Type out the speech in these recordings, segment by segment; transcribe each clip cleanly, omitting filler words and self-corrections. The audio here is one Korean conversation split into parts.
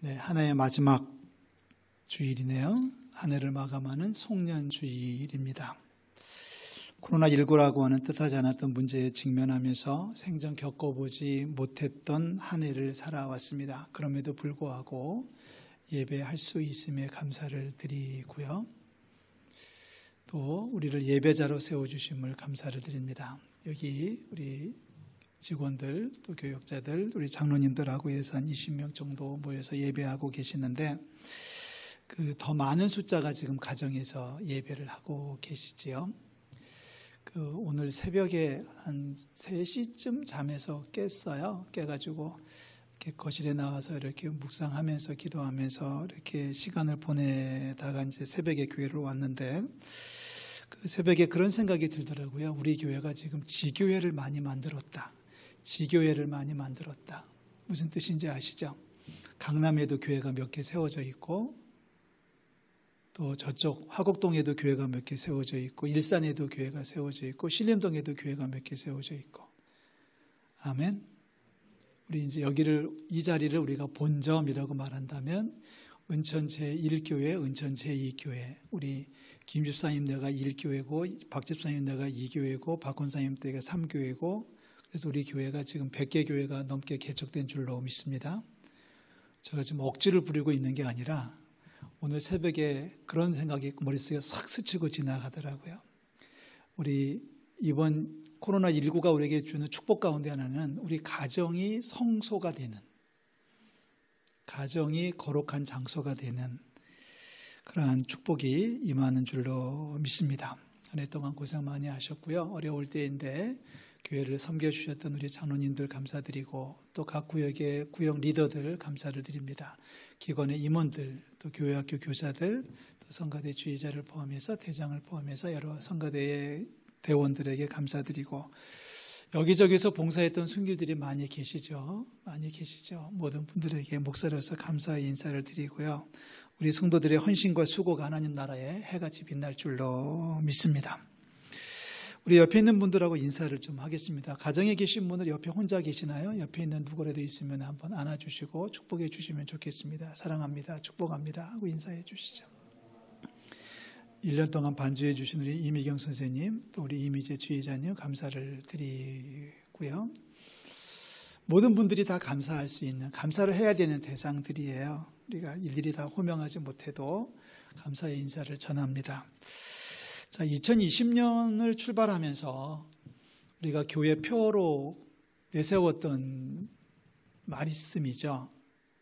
네, 한 해의 마지막 주일이네요. 한 해를 마감하는 송년주일입니다. 코로나19라고 하는 뜻하지 않았던 문제에 직면하면서 생전 겪어보지 못했던 한 해를 살아왔습니다. 그럼에도 불구하고 예배할 수 있음에 감사를 드리고요. 또 우리를 예배자로 세워주심을 감사를 드립니다. 여기 우리 직원들, 또 교역자들, 우리 장로님들하고 해서 한 20명 정도 모여서 예배하고 계시는데 그 더 많은 숫자가 지금 가정에서 예배를 하고 계시지요. 오늘 새벽에 한 3시쯤 잠에서 깼어요. 깨가지고 이렇게 거실에 나와서 이렇게 묵상하면서 기도하면서 이렇게 시간을 보내다가 이제 새벽에 교회를 왔는데 그 새벽에 그런 생각이 들더라고요. 우리 교회가 지금 지교회를 많이 만들었다. 지교회를 많이 만들었다. 무슨 뜻인지 아시죠? 강남에도 교회가 몇 개 세워져 있고 또 저쪽 화곡동에도 교회가 몇 개 세워져 있고 일산에도 교회가 세워져 있고 신림동에도 교회가 몇 개 세워져 있고 아멘. 우리 이제 이 자리를 우리가 본점이라고 말한다면 은천 제1교회, 은천 제2교회 우리 김 집사님 내가 1교회고 박 집사님 내가 2교회고 박 권사님 내가 3교회고 그래서 우리 교회가 지금 100개 교회가 넘게 개척된 줄로 믿습니다. 제가 지금 억지를 부리고 있는 게 아니라 오늘 새벽에 그런 생각이 머릿속에 싹 스치고 지나가더라고요. 우리 이번 코로나19가 우리에게 주는 축복 가운데 하나는 우리 가정이 성소가 되는, 가정이 거룩한 장소가 되는 그러한 축복이 임하는 줄로 믿습니다. 한 해 동안 고생 많이 하셨고요. 어려울 때인데 교회를 섬겨주셨던 우리 장로님들 감사드리고 또 각 구역의 구역 리더들 감사를 드립니다. 기관의 임원들, 또 교회학교 교사들, 또 성가대 주의자를 포함해서 대장을 포함해서 여러 성가대의 대원들에게 감사드리고 여기저기서 봉사했던 순길들이 많이 계시죠. 많이 계시죠. 모든 분들에게 목사로서 감사의 인사를 드리고요. 우리 성도들의 헌신과 수고가 하나님 나라에 해같이 빛날 줄로 믿습니다. 우리 옆에 있는 분들하고 인사를 좀 하겠습니다. 가정에 계신 분들 옆에 혼자 계시나요? 옆에 있는 누구라도 있으면 한번 안아주시고 축복해 주시면 좋겠습니다. 사랑합니다. 축복합니다. 하고 인사해 주시죠. 1년 동안 반주해 주신 우리 이미경 선생님, 또 우리 이미재 주의자님 감사를 드리고요. 모든 분들이 다 감사할 수 있는, 감사를 해야 되는 대상들이에요. 우리가 일일이 다 호명하지 못해도 감사의 인사를 전합니다. 자, 2020년을 출발하면서 우리가 교회 표로 내세웠던 말씀이죠.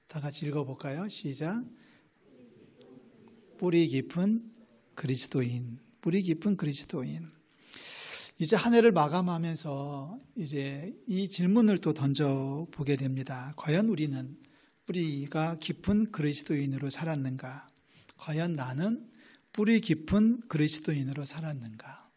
다 같이 읽어볼까요? 시작. 뿌리 깊은 그리스도인, 뿌리 깊은 그리스도인. 이제 한 해를 마감하면서 이제 이 질문을 또 던져보게 됩니다. 과연 우리는 뿌리가 깊은 그리스도인으로 살았는가? 과연 나는 뿌리 깊은 그리스도인으로 살았는가?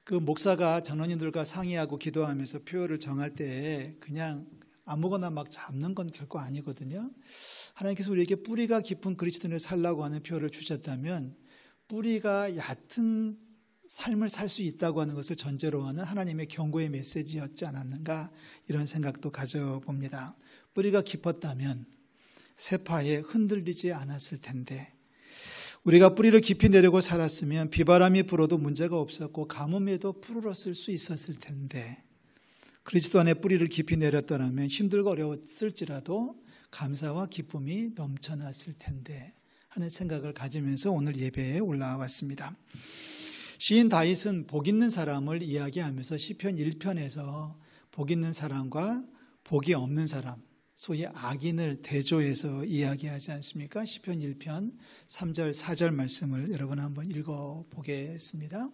그 목사가 장로님들과 상의하고 기도하면서 표를 정할 때 그냥 아무거나 막 잡는 건 결코 아니거든요. 하나님께서 우리에게 뿌리가 깊은 그리스도인으로 살라고 하는 표를 주셨다면 뿌리가 얕은 삶을 살 수 있다고 하는 것을 전제로 하는 하나님의 경고의 메시지였지 않았는가 이런 생각도 가져봅니다. 뿌리가 깊었다면 세파에 흔들리지 않았을 텐데 우리가 뿌리를 깊이 내리고 살았으면 비바람이 불어도 문제가 없었고 가뭄에도 푸르렀을 수 있었을 텐데 그리스도 안에 뿌리를 깊이 내렸더라면 힘들고 어려웠을지라도 감사와 기쁨이 넘쳐났을 텐데 하는 생각을 가지면서 오늘 예배에 올라왔습니다. 시인 다윗은 복 있는 사람을 이야기하면서 시편 1편에서 복 있는 사람과 복이 없는 사람 소위 악인을 대조해서 이야기하지 않습니까? 시편 1편 3절 4절 말씀을 여러분 한번 읽어보겠습니다.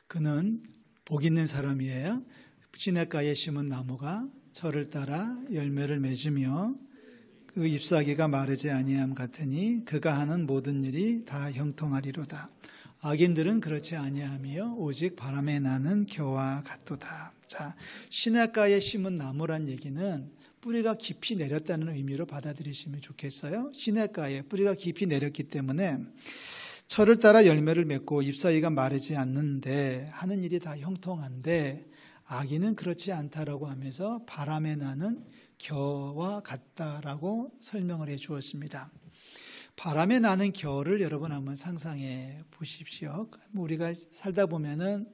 그는 복 있는 사람이에요. 시냇가에 심은 나무가 철을 따라 열매를 맺으며 그 잎사귀가 마르지 아니함 같으니 그가 하는 모든 일이 다 형통하리로다. 악인들은 그렇지 아니하며 오직 바람에 나는 겨와 같도다. 자, 시냇가에 심은 나무란 얘기는 뿌리가 깊이 내렸다는 의미로 받아들이시면 좋겠어요. 시냇가에 뿌리가 깊이 내렸기 때문에 철을 따라 열매를 맺고 잎사귀가 마르지 않는데 하는 일이 다 형통한데 악인은 그렇지 않다라고 하면서 바람에 나는 겨와 같다라고 설명을 해 주었습니다. 바람에 나는 겨를 여러분 한번 상상해 보십시오. 우리가 살다 보면은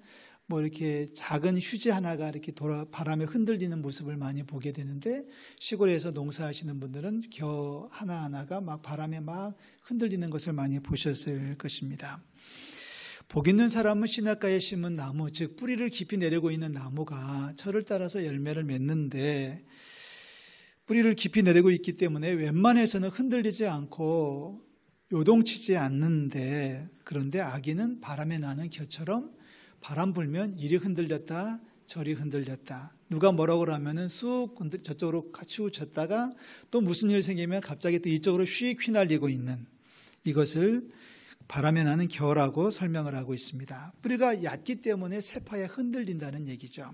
이렇게 작은 휴지 하나가 이렇게 바람에 흔들리는 모습을 많이 보게 되는데, 시골에서 농사하시는 분들은 겨 하나하나가 막 바람에 막 흔들리는 것을 많이 보셨을 것입니다. 복 있는 사람은 시냇가에 심은 나무, 즉 뿌리를 깊이 내리고 있는 나무가 철을 따라서 열매를 맺는데, 뿌리를 깊이 내리고 있기 때문에 웬만해서는 흔들리지 않고 요동치지 않는데, 그런데 아기는 바람에 나는 겨처럼 바람 불면 이리 흔들렸다 저리 흔들렸다, 누가 뭐라고 그러면은 쑥 저쪽으로 치우쳤다가 또 무슨 일 생기면 갑자기 또 이쪽으로 휙 휘날리고 있는, 이것을 바람에 나는 겨라고 설명을 하고 있습니다. 뿌리가 얕기 때문에 세파에 흔들린다는 얘기죠.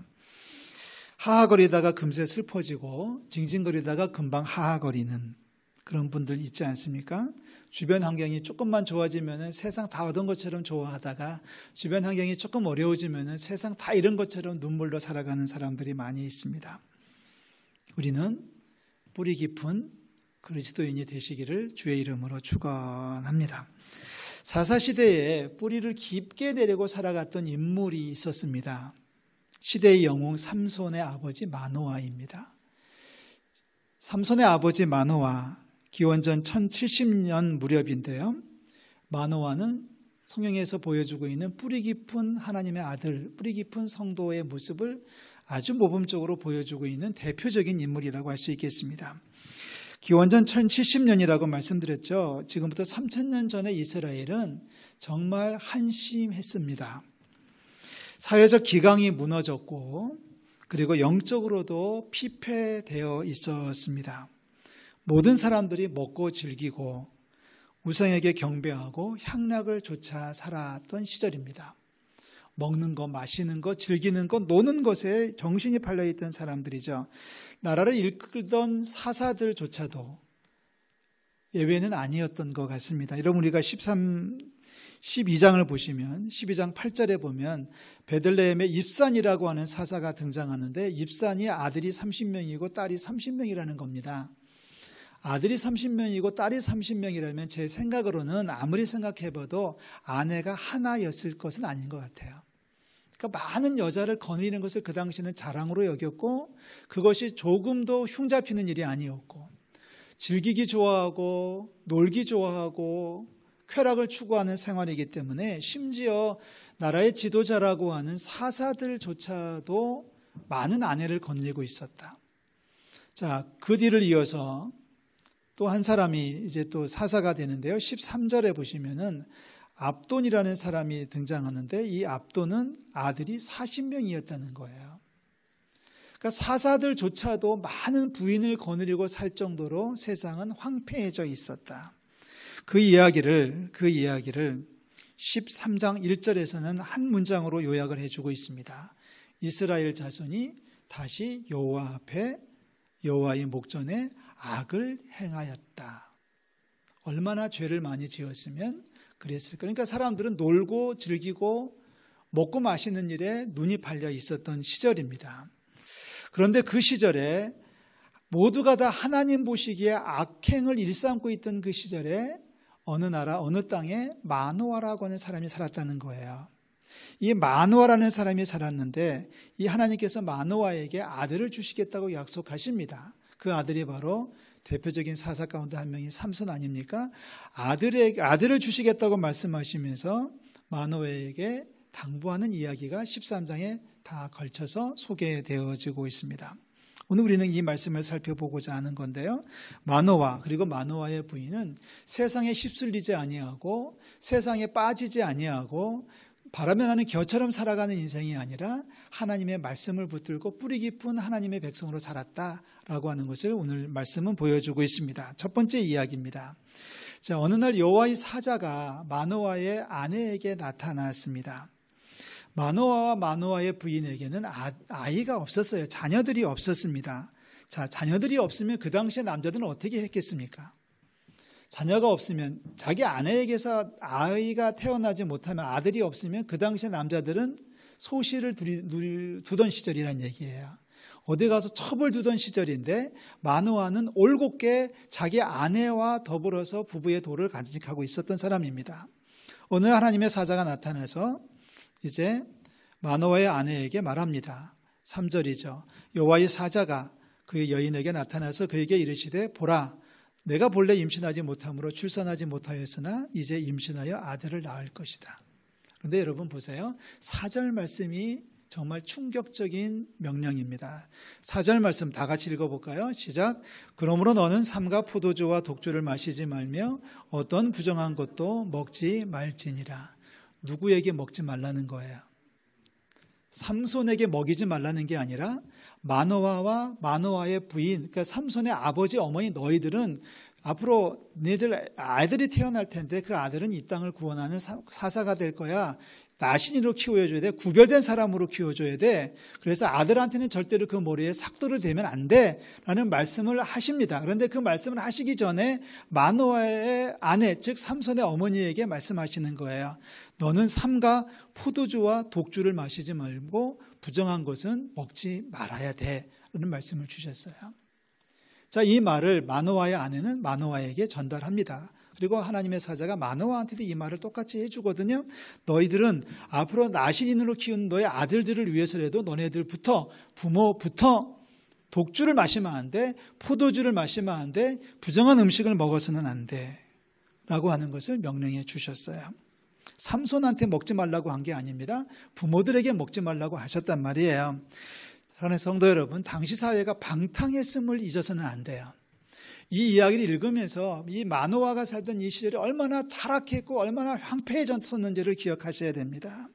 하하거리다가 금세 슬퍼지고 징징거리다가 금방 하하거리는 그런 분들 있지 않습니까? 주변 환경이 조금만 좋아지면 세상 다 얻은 것처럼 좋아하다가 주변 환경이 조금 어려워지면 세상 다 잃은 것처럼 눈물로 살아가는 사람들이 많이 있습니다. 우리는 뿌리 깊은 그리스도인이 되시기를 주의 이름으로 축원합니다. 사사시대에 뿌리를 깊게 내리고 살아갔던 인물이 있었습니다. 시대의 영웅 삼손의 아버지 마노아입니다. 삼손의 아버지 마노아, 기원전 1070년 무렵인데요. 마노아는 성경에서 보여주고 있는 뿌리 깊은 하나님의 아들, 뿌리 깊은 성도의 모습을 아주 모범적으로 보여주고 있는 대표적인 인물이라고 할 수 있겠습니다. 기원전 1070년이라고 말씀드렸죠. 지금부터 3000년 전에 이스라엘은 정말 한심했습니다. 사회적 기강이 무너졌고, 그리고 영적으로도 피폐되어 있었습니다. 모든 사람들이 먹고 즐기고 우상에게 경배하고 향락을 좇아 살았던 시절입니다. 먹는 거, 마시는 거, 즐기는 거, 노는 것에 정신이 팔려있던 사람들이죠. 나라를 이끌던 사사들조차도 예외는 아니었던 것 같습니다. 여러분, 우리가 12장을 보시면 12장 8절에 보면 베들레헴의 입산이라고 하는 사사가 등장하는데, 입산이 아들이 30명이고 딸이 30명이라는 겁니다. 아들이 30명이고 딸이 30명이라면 제 생각으로는 아무리 생각해봐도 아내가 하나였을 것은 아닌 것 같아요. 그러니까 많은 여자를 거느리는 것을 그 당시에는 자랑으로 여겼고, 그것이 조금도 흉잡히는 일이 아니었고, 즐기기 좋아하고 놀기 좋아하고 쾌락을 추구하는 생활이기 때문에 심지어 나라의 지도자라고 하는 사사들조차도 많은 아내를 거느리고 있었다. 자, 그 뒤를 이어서 또 한 사람이 이제 또 사사가 되는데요. 13절에 보시면은 압돈이라는 사람이 등장하는데, 이 압돈은 아들이 40명이었다는 거예요. 그러니까 사사들조차도 많은 부인을 거느리고 살 정도로 세상은 황폐해져 있었다. 그 이야기를 13장 1절에서는 한 문장으로 요약을 해주고 있습니다. 이스라엘 자손이 다시 여호와 앞에 여호와의 목전에 악을 행하였다. 얼마나 죄를 많이 지었으면 그랬을까. 그러니까 사람들은 놀고 즐기고 먹고 마시는 일에 눈이 팔려 있었던 시절입니다. 그런데 그 시절에 모두가 다 하나님 보시기에 악행을 일삼고 있던 그 시절에 어느 나라 어느 땅에 마노아라고 하는 사람이 살았다는 거예요. 이 마노아라는 사람이 살았는데, 이 하나님께서 마노아에게 아들을 주시겠다고 약속하십니다. 그 아들이 바로 대표적인 사사 가운데 한 명이 삼손 아닙니까? 아들을 주시겠다고 말씀하시면서 마노아에게 당부하는 이야기가 13장에 다 걸쳐서 소개되어지고 있습니다. 오늘 우리는 이 말씀을 살펴보고자 하는 건데요. 마노아, 그리고 마노아의 부인은 세상에 휩쓸리지 아니하고 세상에 빠지지 아니하고 바람에 나는 겨처럼 살아가는 인생이 아니라 하나님의 말씀을 붙들고 뿌리 깊은 하나님의 백성으로 살았다라고 하는 것을 오늘 말씀은 보여주고 있습니다. 첫 번째 이야기입니다. 자, 어느 날 여호와의 사자가 마노아의 아내에게 나타났습니다. 마노아와 마노아의 부인에게는 아이가 없었어요. 자녀들이 없었습니다. 자, 자녀들이 없으면 그 당시에 남자들은 어떻게 했겠습니까? 자녀가 없으면, 자기 아내에게서 아이가 태어나지 못하면, 아들이 없으면 그 당시에 남자들은 소실을 두던 시절이란 얘기예요. 어디 가서 첩을 두던 시절인데 마노아는 올곧게 자기 아내와 더불어서 부부의 도를 간직하고 있었던 사람입니다. 어느 하나님의 사자가 나타나서 이제 마노아의 아내에게 말합니다. 3절이죠. 여호와의 사자가 그 여인에게 나타나서 그에게 이르시되 보라 내가 본래 임신하지 못함으로 출산하지 못하였으나 이제 임신하여 아들을 낳을 것이다. 그런데 여러분 보세요. 4절 말씀이 정말 충격적인 명령입니다. 4절 말씀 다 같이 읽어볼까요? 시작. 그러므로 너는 삼가 포도주와 독주를 마시지 말며 어떤 부정한 것도 먹지 말지니라. 누구에게 먹지 말라는 거예요? 삼손에게 먹이지 말라는 게 아니라 마노아와 마노아의 부인, 그러니까 삼손의 아버지 어머니 너희들은 앞으로 너희들 아들이 태어날 텐데 그 아들은 이 땅을 구원하는 사사가 될 거야. 나신이로 키워줘야 돼. 구별된 사람으로 키워줘야 돼. 그래서 아들한테는 절대로 그 머리에 삭도를 대면 안 돼. 라는 말씀을 하십니다. 그런데 그 말씀을 하시기 전에 마노아의 아내, 즉 삼손의 어머니에게 말씀하시는 거예요. 너는 삼가 포도주와 독주를 마시지 말고 부정한 것은 먹지 말아야 돼. 라는 말씀을 주셨어요. 자, 이 말을 마노아의 아내는 마노아에게 전달합니다. 그리고 하나님의 사자가 마노아한테도 이 말을 똑같이 해주거든요. 너희들은 앞으로 나신인으로 키운 너의 아들들을 위해서라도 너네들부터 부모부터 독주를 마시면 안 돼. 포도주를 마시면 안 돼. 부정한 음식을 먹어서는 안 돼. 라고 하는 것을 명령해 주셨어요. 삼손한테 먹지 말라고 한 게 아닙니다. 부모들에게 먹지 말라고 하셨단 말이에요. 그러나 성도 여러분, 당시 사회가 방탕했음을 잊어서는 안 돼요. 이 이야기를 읽으면서 이 마노아가 살던 이 시절이 얼마나 타락했고 얼마나 황폐해졌었는지를 기억하셔야 됩니다.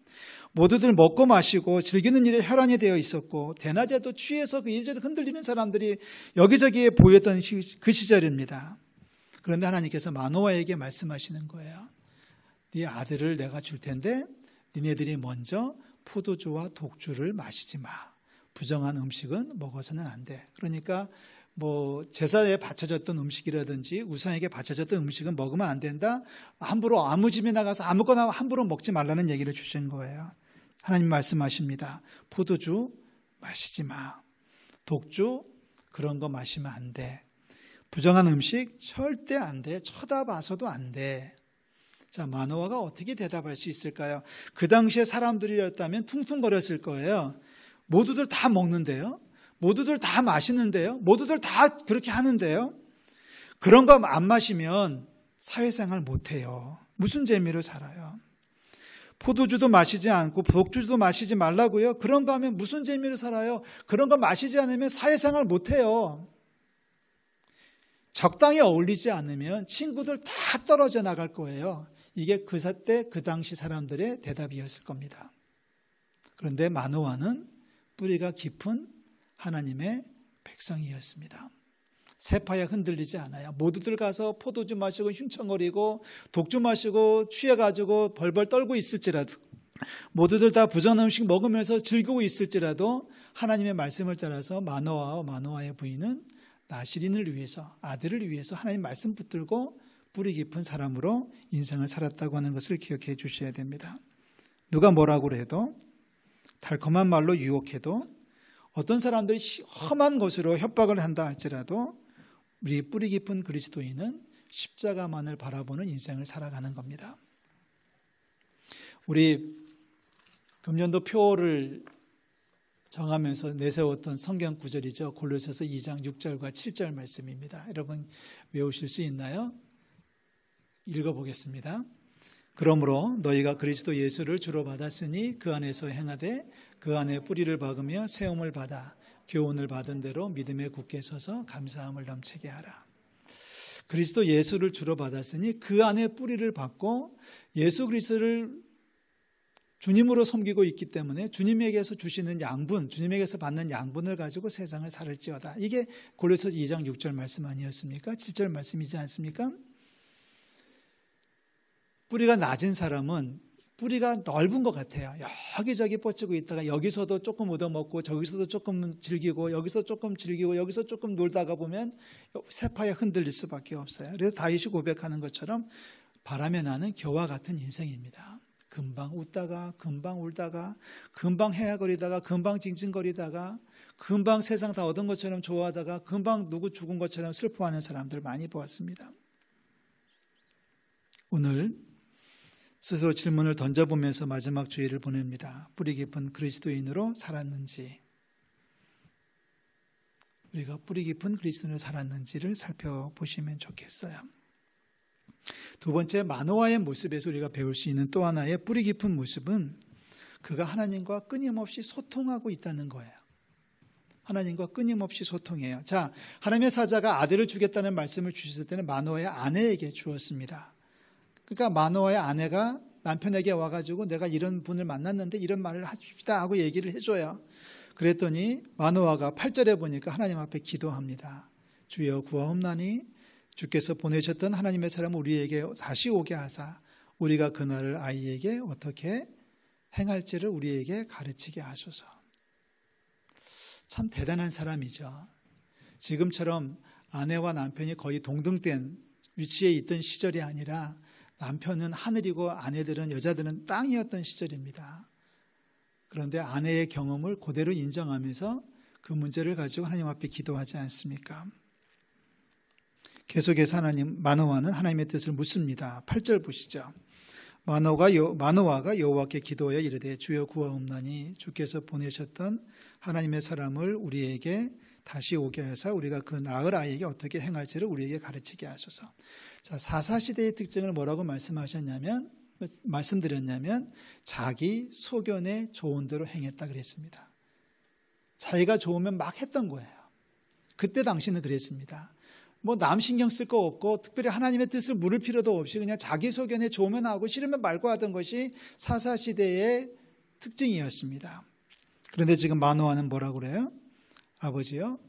모두들 먹고 마시고 즐기는 일에 혈안이 되어 있었고 대낮에도 취해서 그 이리저리 흔들리는 사람들이 여기저기에 보였던 그 시절입니다. 그런데 하나님께서 마노아에게 말씀하시는 거예요. 네 아들을 내가 줄 텐데 니네들이 먼저 포도주와 독주를 마시지 마. 부정한 음식은 먹어서는 안 돼. 그러니까 제사에 바쳐졌던 음식이라든지 우상에게 바쳐졌던 음식은 먹으면 안 된다. 함부로 아무 집에 나가서 아무거나 함부로 먹지 말라는 얘기를 주신 거예요. 하나님 말씀하십니다. 포도주 마시지 마. 독주 그런 거 마시면 안 돼. 부정한 음식 절대 안 돼. 쳐다봐서도 안 돼. 자, 마노아가 어떻게 대답할 수 있을까요? 그 당시에 사람들이었다면 퉁퉁거렸을 거예요. 모두들 다 먹는데요. 모두들 다 마시는데요. 모두들 다 그렇게 하는데요. 그런 거 안 마시면 사회생활 못해요. 무슨 재미로 살아요? 포도주도 마시지 않고 독주도 마시지 말라고요. 그런 거 하면 무슨 재미로 살아요? 그런 거 마시지 않으면 사회생활 못해요. 적당히 어울리지 않으면 친구들 다 떨어져 나갈 거예요. 이게 그 당시 사람들의 대답이었을 겁니다. 그런데 마노아는 뿌리가 깊은 하나님의 백성이었습니다. 세파에 흔들리지 않아요. 모두들 가서 포도주 마시고 흉청거리고 독주 마시고 취해가지고 벌벌 떨고 있을지라도 모두들 다 부정한 음식 먹으면서 즐기고 있을지라도 하나님의 말씀을 따라서 마노아와 마노아의 부인은 나실인을 위해서 아들을 위해서 하나님 말씀 붙들고 뿌리 깊은 사람으로 인생을 살았다고 하는 것을 기억해 주셔야 됩니다. 누가 뭐라고 해도 달콤한 말로 유혹해도 어떤 사람들이 험한 것으로 협박을 한다 할지라도 우리 뿌리 깊은 그리스도인은 십자가만을 바라보는 인생을 살아가는 겁니다. 우리 금년도 표를 정하면서 내세웠던 성경 구절이죠. 골로새서 2장 6절과 7절 말씀입니다. 여러분 외우실 수 있나요? 읽어보겠습니다. 그러므로 너희가 그리스도 예수를 주로 받았으니 그 안에서 행하되 그 안에 뿌리를 박으며 세움을 받아 교훈을 받은 대로 믿음에 굳게 서서 감사함을 넘치게 하라. 그리스도 예수를 주로 받았으니 그 안에 뿌리를 박고 예수 그리스도를 주님으로 섬기고 있기 때문에 주님에게서 주시는 양분, 주님에게서 받는 양분을 가지고 세상을 살을지어다. 이게 골로새서 2장 6절 말씀 아니었습니까? 7절 말씀이지 않습니까? 뿌리가 낮은 사람은 뿌리가 넓은 것 같아요. 여기저기 뻗치고 있다가 여기서도 조금 얻어먹고 저기서도 조금 즐기고 여기서 조금 즐기고 여기서 조금 놀다가 보면 세파에 흔들릴 수밖에 없어요. 그래서 다윗이 고백하는 것처럼 바람에 나는 겨와 같은 인생입니다. 금방 웃다가 금방 울다가 금방 헤아거리다가 금방 징징거리다가 금방 세상 다 얻은 것처럼 좋아하다가 금방 누구 죽은 것처럼 슬퍼하는 사람들 많이 보았습니다. 오늘 스스로 질문을 던져보면서 마지막 주의를 보냅니다. 뿌리 깊은 그리스도인으로 살았는지, 우리가 뿌리 깊은 그리스도인으로 살았는지를 살펴보시면 좋겠어요. 두 번째, 마노아의 모습에서 우리가 배울 수 있는 또 하나의 뿌리 깊은 모습은 그가 하나님과 끊임없이 소통하고 있다는 거예요. 하나님과 끊임없이 소통해요. 자, 하나님의 사자가 아들을 주겠다는 말씀을 주셨을 때는 마노아의 아내에게 주었습니다. 그러니까 마노아의 아내가 남편에게 와가지고 내가 이런 분을 만났는데 이런 말을 합시다 하고 얘기를 해줘요. 그랬더니 마노아가 8절에 보니까 하나님 앞에 기도합니다. 주여 구하옵나니 주께서 보내셨던 하나님의 사람 우리에게 다시 오게 하사 우리가 그날을 아이에게 어떻게 행할지를 우리에게 가르치게 하소서. 참 대단한 사람이죠. 지금처럼 아내와 남편이 거의 동등된 위치에 있던 시절이 아니라 남편은 하늘이고 아내들은 여자들은 땅이었던 시절입니다. 그런데 아내의 경험을 그대로 인정하면서 그 문제를 가지고 하나님 앞에 기도하지 않습니까? 계속해서 마노아는 하나님의 뜻을 묻습니다. 8절 보시죠. 마노아가 여호와께 기도하여 이르되 주여 구하옵나니 주께서 보내셨던 하나님의 사람을 우리에게 다시 오게 하사 우리가 그 낳을 아이에게 어떻게 행할지를 우리에게 가르치게 하소서. 자, 사사시대의 특징을 뭐라고 말씀드렸냐면 자기 소견에 좋은 대로 행했다 그랬습니다. 자기가 좋으면 막 했던 거예요. 그때 당시는 그랬습니다. 뭐 남 신경 쓸 거 없고 특별히 하나님의 뜻을 물을 필요도 없이 그냥 자기 소견에 좋으면 하고 싫으면 말고 하던 것이 사사시대의 특징이었습니다. 그런데 지금 마노아는 뭐라고 그래요? 아버지요,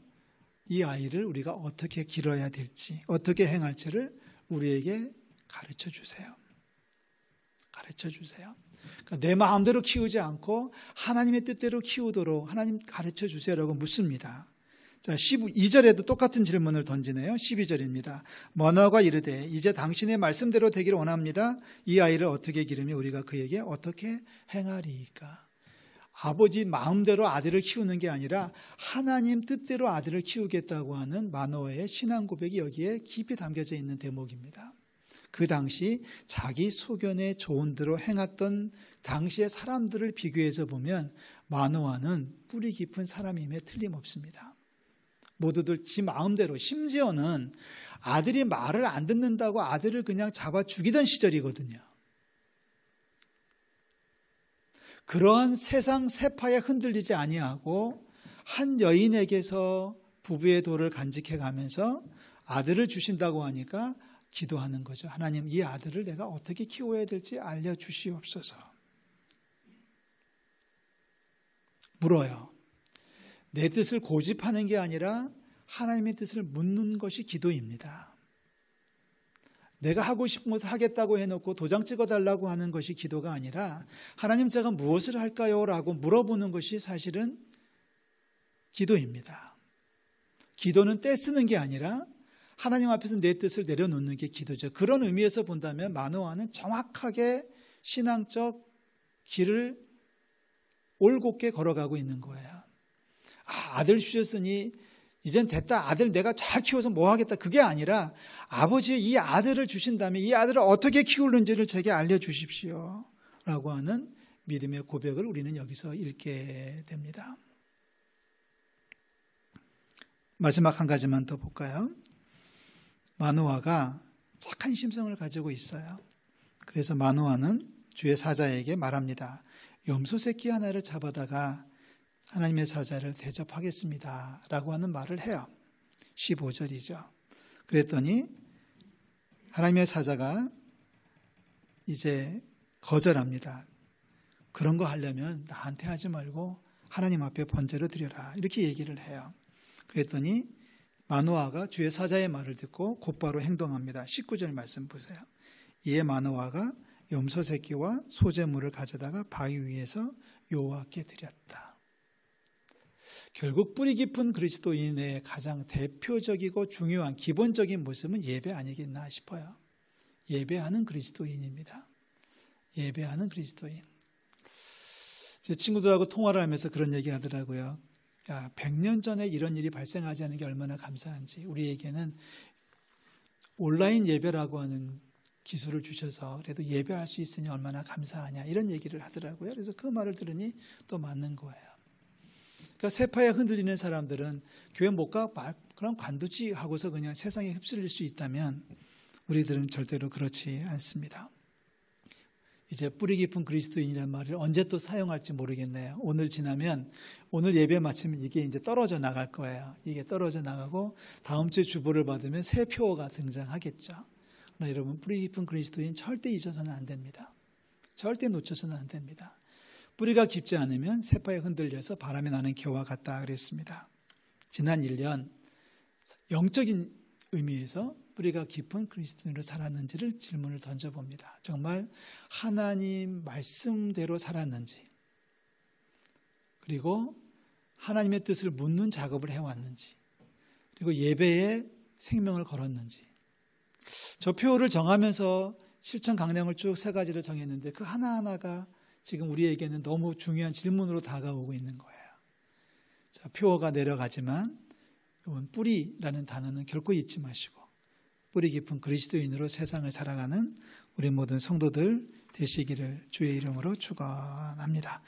이 아이를 우리가 어떻게 기러야 될지 어떻게 행할지를 우리에게 가르쳐 주세요. 가르쳐 주세요. 그러니까 내 마음대로 키우지 않고 하나님의 뜻대로 키우도록 하나님 가르쳐 주세요라고 묻습니다. 자, 12절에도 똑같은 질문을 던지네요. 12절입니다. 마노아가 이르되 이제 당신의 말씀대로 되기를 원합니다. 이 아이를 어떻게 기르며 우리가 그에게 어떻게 행하리이까? 아버지 마음대로 아들을 키우는 게 아니라 하나님 뜻대로 아들을 키우겠다고 하는 마노아의 신앙 고백이 여기에 깊이 담겨져 있는 대목입니다. 그 당시 자기 소견에 좋은 대로 행했던 당시의 사람들을 비교해서 보면 마노아는 뿌리 깊은 사람임에 틀림없습니다. 모두들 지 마음대로, 심지어는 아들이 말을 안 듣는다고 아들을 그냥 잡아 죽이던 시절이거든요. 그러한 세상 세파에 흔들리지 아니하고 한 여인에게서 부부의 도를 간직해 가면서 아들을 주신다고 하니까 기도하는 거죠. 하나님, 이 아들을 내가 어떻게 키워야 될지 알려주시옵소서. 물어요. 내 뜻을 고집하는 게 아니라 하나님의 뜻을 묻는 것이 기도입니다. 내가 하고 싶은 것을 하겠다고 해놓고 도장 찍어달라고 하는 것이 기도가 아니라 하나님 제가 무엇을 할까요? 라고 물어보는 것이 사실은 기도입니다. 기도는 떼쓰는 게 아니라 하나님 앞에서 내 뜻을 내려놓는 게 기도죠. 그런 의미에서 본다면 마노아는 정확하게 신앙적 길을 올곧게 걸어가고 있는 거예요. 아들 주셨으니 이젠 됐다. 아들 내가 잘 키워서 뭐 하겠다. 그게 아니라 아버지 이 아들을 주신다면 이 아들을 어떻게 키우는지를 제게 알려주십시오. 라고 하는 믿음의 고백을 우리는 여기서 읽게 됩니다. 마지막 한 가지만 더 볼까요? 마노아가 착한 심성을 가지고 있어요. 그래서 마노아는 주의 사자에게 말합니다. 염소 새끼 하나를 잡아다가 하나님의 사자를 대접하겠습니다. 라고 하는 말을 해요. 15절이죠. 그랬더니 하나님의 사자가 이제 거절합니다. 그런 거 하려면 나한테 하지 말고 하나님 앞에 번제로 드려라. 이렇게 얘기를 해요. 그랬더니 마노아가 주의 사자의 말을 듣고 곧바로 행동합니다. 19절 말씀 보세요. 이에 마노아가 염소 새끼와 소제물을 가져다가 바위 위에서 여호와께 드렸다. 결국 뿌리 깊은 그리스도인의 가장 대표적이고 중요한 기본적인 모습은 예배 아니겠나 싶어요. 예배하는 그리스도인입니다. 예배하는 그리스도인. 제 친구들하고 통화를 하면서 그런 얘기 하더라고요. 100년 전에 이런 일이 발생하지 않은 게 얼마나 감사한지, 우리에게는 온라인 예배라고 하는 기술을 주셔서 그래도 예배할 수 있으니 얼마나 감사하냐, 이런 얘기를 하더라고요. 그래서 그 말을 들으니 또 맞는 거예요. 그러니까 세파에 흔들리는 사람들은 교회 못 가, 그럼 관두지 하고서 그냥 세상에 휩쓸릴 수 있다면 우리들은 절대로 그렇지 않습니다. 이제 뿌리 깊은 그리스도인이라는 말을 언제 또 사용할지 모르겠네요. 오늘 지나면, 오늘 예배 마치면 이게 이제 떨어져 나갈 거예요. 이게 떨어져 나가고 다음 주에 주보를 받으면 새 표어가 등장하겠죠. 그러나 여러분, 뿌리 깊은 그리스도인 절대 잊어서는 안 됩니다. 절대 놓쳐서는 안 됩니다. 뿌리가 깊지 않으면 세파에 흔들려서 바람에 나는 겨와 같다 그랬습니다. 지난 1년 영적인 의미에서 뿌리가 깊은 그리스도인으로 살았는지를 질문을 던져봅니다. 정말 하나님 말씀대로 살았는지, 그리고 하나님의 뜻을 묻는 작업을 해왔는지, 그리고 예배에 생명을 걸었는지. 저 표를 정하면서 실천 강령을 쭉 3가지를 정했는데 그 하나하나가 지금 우리에게는 너무 중요한 질문으로 다가오고 있는 거예요. 자, 표어가 내려가지만 뿌리라는 단어는 결코 잊지 마시고 뿌리 깊은 그리스도인으로 세상을 살아가는 우리 모든 성도들 되시기를 주의 이름으로 축원합니다.